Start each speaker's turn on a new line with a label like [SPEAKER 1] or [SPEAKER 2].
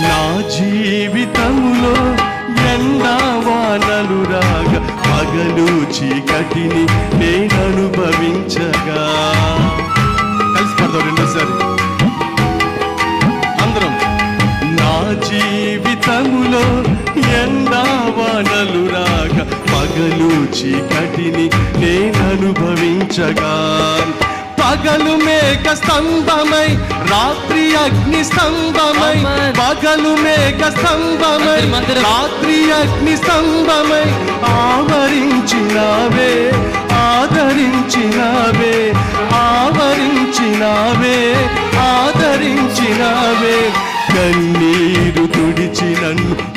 [SPEAKER 1] నా జీవితములో ఎండవానలు రాగా పగలు చీకటిని నేను అనుభవించగా. కలిసి పడతాం రెండోసారి అందరం. నా జీవితములో ఎండవానలు రాగా పగలు చీకటిని నేను అనుభవించగా. పగలు మేఘ స్తంభమై రాత్రి అగ్ని స్తంభమై, పగలు మేఘ స్తంభమై రాత్రి అగ్ని స్తంభమై ఆవరించినావే, ఆదరించినావే, ఆవరించినావే, ఆదరించినావే. కన్నీరు తుడిచి నన్ను